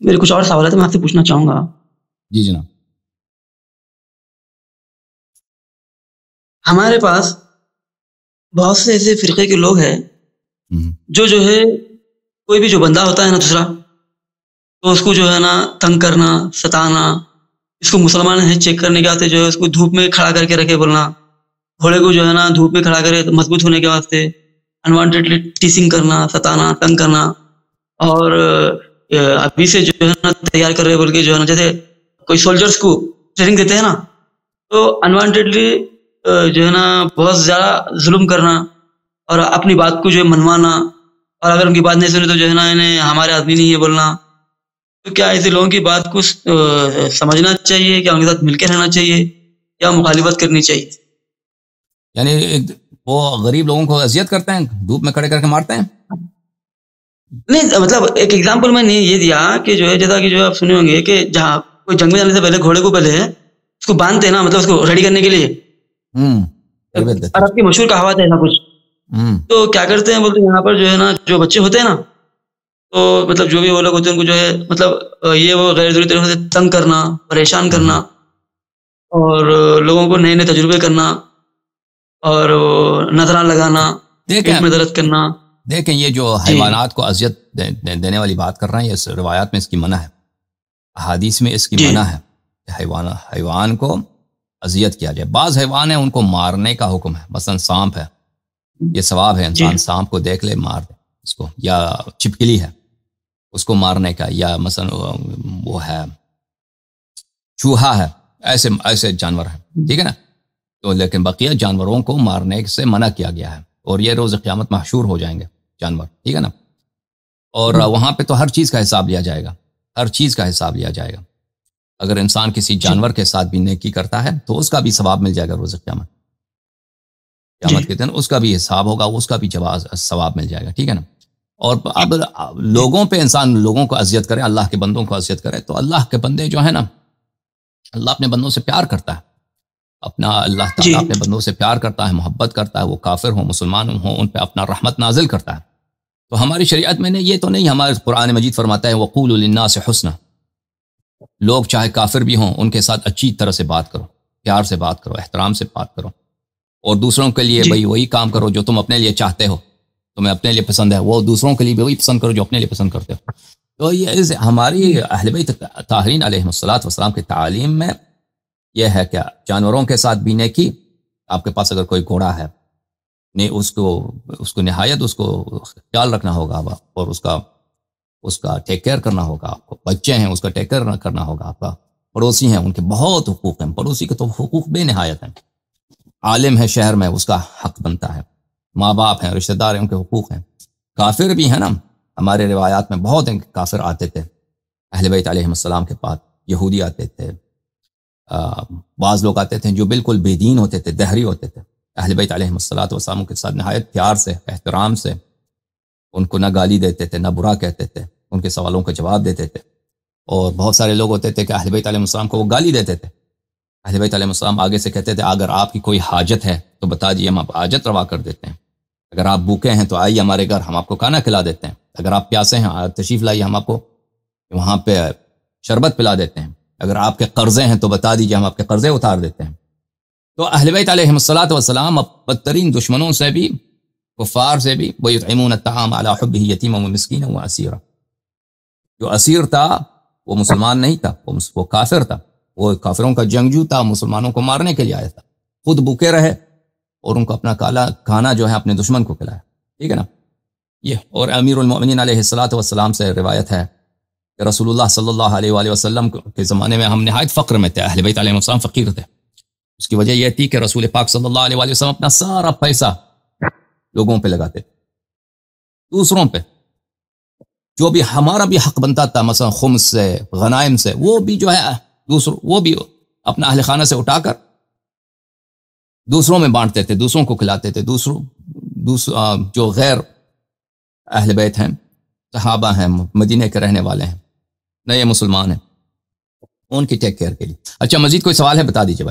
میرے کچھ اور سوالات میں آپ سے پوچھنا چاہوں گا. جی جناب. ہمارے پاس بہت سے ایسے فرقے کے لوگ ہیں جو ہے کوئی بھی جو بندہ ہوتا ہے نا دوسرا، تو اس کو جو ہے نا تنگ کرنا، ستانا، اس کو مسلمان ہے چیک کرنے کے واسطے جو ہے اس کو دھوپ میں کھڑا کر کے رکھے بولنا، گھوڑے کو جو ہے نا دھوپ میں کھڑا کرے مضبوط ہونے کے واسطے انوانٹیڈلی ٹیسنگ کرنا، ستانا، تنگ کرنا. اور ابھی سے جو ہے نا تیار کر رہے بول کے جو ہے نا جیسے کوئی سولجرز کو ٹریننگ دیتے ہیں نا، تو انوانٹیڈلی جو ہے نا بہت زیادہ ظلم کرنا اور اپنی بات کو جو ہے منوانا، اور اگر ان کی بات نہیں سنی تو جو ہے نا انہیں ہمارے آدمی نہیں ہے بولنا. تو کیا ایسے لوگوں کی بات کو سمجھنا چاہیے، کیا ان کے ساتھ مل کے رہنا چاہیے یا مخالفت کرنی چاہیے؟ یعنی وہ غریب لوگوں کو اذیت کرتے ہیں، دھوپ میں کھڑے کر کے مارتے ہیں؟ نہیں، مطلب ایک ایگزامپل میں نے یہ دیا کہ جو ہے جیسا کہ جو ہے آپ سنے ہوں گے کہ جہاں کوئی جنگ میں جانے سے پہلے گھوڑے کو پہلے اس کو باندھتے ہیں نا، مطلب اس کو ریڈی کرنے کے لیے. عرب کی مشہور کہاوت ہے ایسا کچھ. تو کیا کرتے ہیں بولتے ہیں یہاں پر جو ہے نا جو بچے ہوتے ہیں نا، تو مطلب جو بھی وہ لوگ ہوتے ہیں ان کو جو ہے مطلب یہ وہ غیر ضروری طریقے سے تنگ کرنا، پریشان کرنا، اور لوگوں کو نئے نئے تجربے کرنا، اور نظرہ لگانا، پیٹ میں درد کرنا. دیکھیں یہ جو حیوانات کو اذیت دینے والی بات کر رہے ہیں، یہ روایات میں اس کی منع ہے، احادیث میں اس کی منع ہے کہ حیوان کو اذیت کیا جائے. بعض حیوان ہیں ان کو مارنے کا حکم ہے، مثلا سانپ ہے، یہ ثواب ہے انسان سانپ کو دیکھ لے مار دے اس کو، یا چھپکلی ہے اس کو مارنے کا، یا مثلا وہ ہے چوہا ہے، ایسے جانور ہیں، ٹھیک ہے نا. تو لیکن بقیہ جانوروں کو مارنے سے منع کیا گیا ہے، اور یہ روز قیامت محشور ہو جائیں گے جانور، ٹھیک ہے نا. اور وہاں پہ تو ہر چیز کا حساب لیا جائے گا، ہر چیز کا حساب لیا جائے گا. اگر انسان کسی جانور کے ساتھ بھی نیکی کرتا ہے تو اس کا بھی ثواب مل جائے گا روز قیامت کے دن، اس کا بھی حساب ہوگا، اس کا بھی ثواب مل جائے گا، ٹھیک ہے نا. اور اب لوگوں پہ انسان لوگوں کو اذیت کرے، اللہ کے بندوں کو اذیت کرے، تو اللہ کے بندے جو ہے نا، اللہ اپنے بندوں سے پیار کرتا ہے، اللہ تعالیٰ اپنے بندوں سے پیار کرتا ہے، محبت کرتا ہے، وہ کافر ہوں مسلمان ہوں ان پہ اپنا رحمت نازل کرتا ہے. تو ہماری شریعت میں نے یہ تو نہیں، ہمارے قرآن مجید فرماتا ہے وَقُولُوا لِلنَّاسِ حُسْنًا، لوگ چاہے کافر بھی ہوں ان کے ساتھ اچھی طرح سے بات کرو، پیار سے بات کرو، احترام سے بات کرو، اور دوسروں کے لیے بھئی وہی کام کرو جو تم اپنے لیے چاہتے ہو، تمہیں اپنے لیے پسند ہے، وہ دوسروں کے لیے بھی وہی پسند کرو جو اپنے لیے پسند کرتے ہو. تو یہ ہماری اہل بیت طاہرین علیہم الصلاۃ کی تعلیم میں یہ ہے کہ جانوروں کے ساتھ بھی نیکی. آپ کے پاس اگر کوئی گھوڑا ہے، نہیں اس کو نہایت اس کو خیال رکھنا ہوگا، اور اس کا ٹیک کیئر کرنا ہوگا. آپ کو بچے ہیں اس کا ٹیک کیئر کرنا ہوگا. آپ کا پڑوسی ہیں ان کے بہت حقوق ہیں، پڑوسی کے تو حقوق بے نہایت ہیں. عالم ہے شہر میں اس کا حق بنتا ہے، ماں باپ ہیں، رشتہ دار ہیں، ان کے حقوق ہیں. کافر بھی ہیں نا، ہمارے روایات میں بہت ہیں کافر آتے تھے اہل بیت علیہ السلام کے پاس، یہودی آتے تھے، بعض لوگ آتے تھے جو بالکل بے دین ہوتے تھے، دہری ہوتے تھے، اہل بیت علیہ السلام کے ساتھ نہایت پیار سے، احترام سے ان کو نہ گالی دیتے تھے، نہ برا کہتے تھے، ان کے سوالوں کا جواب دیتے تھے. اور بہت سارے لوگ ہوتے تھے کہ اہل بیت علیہ السلام کو وہ گالی دیتے تھے. اہل بیت علیہ السلام آگے سے کہتے تھے اگر آپ کی کوئی حاجت ہے تو بتا دیجیے، ہم آپ حاجت روا کر دیتے ہیں. اگر آپ بھوکے ہیں تو آئیے ہمارے گھر، ہم آپ کو کھانا کھلا دیتے ہیں. اگر آپ پیاسے ہیں تشریف لائیے، ہم آپ کو وہاں پہ شربت پلا دیتے ہیں. اگر آپ کے قرضے ہیں تو بتا دیجیے، ہم آپ کے قرضے اتار دیتے ہیں. تو اہل بیت علیہ السلام بدترین دشمنوں سے بھی، کفار سے بھی، وَيُطْعِمُونَ الطَّعَامَ عَلَىٰ حُبِّهِ يَتِيمًا وَمِسْكِينًا وَأَسِيرًا. جو اسیر تھا وہ مسلمان نہیں تھا، وہ کافر تھا، وہ کافروں کا جنگجو تھا، مسلمانوں کو مارنے کے لیے آیا تھا. خود بھوکے رہے اور ان کو اپنا کھانا جو ہے اپنے دشمن کو کھلایا، ٹھیک ہے نا. یہ اور امیر المؤمنین علیہ السلام سے روایت ہے کہ رسول اللہ صلی اللہ علیہ وآلہ وسلم کے زمانے میں ہم نہایت فقر میں تھے، اہل بیت علیہ السلام فقیر تھے. اس کی وجہ یہ تھی کہ رسول پاک صلی اللہ علیہ وآلہ وسلم اپنا سارا پیسہ لوگوں پہ لگاتے تھے، دوسروں پہ. جو بھی ہمارا بھی حق بنتا تھا، مثلا خمس سے، غنائم سے، وہ بھی جو ہے وہ بھی اپنا اہل خانہ سے اٹھا کر دوسروں میں بانٹتے تھے، دوسروں کو کھلاتے تھے. جو غیر اہل بیت ہیں، صحابہ ہیں، مدینے کے رہنے والے ہیں، نئے مسلمان ہیں، ان کی ٹیک کیئر کے لیے. اچھا مزید کوئی سوال ہے بتا دیجیے بھائی.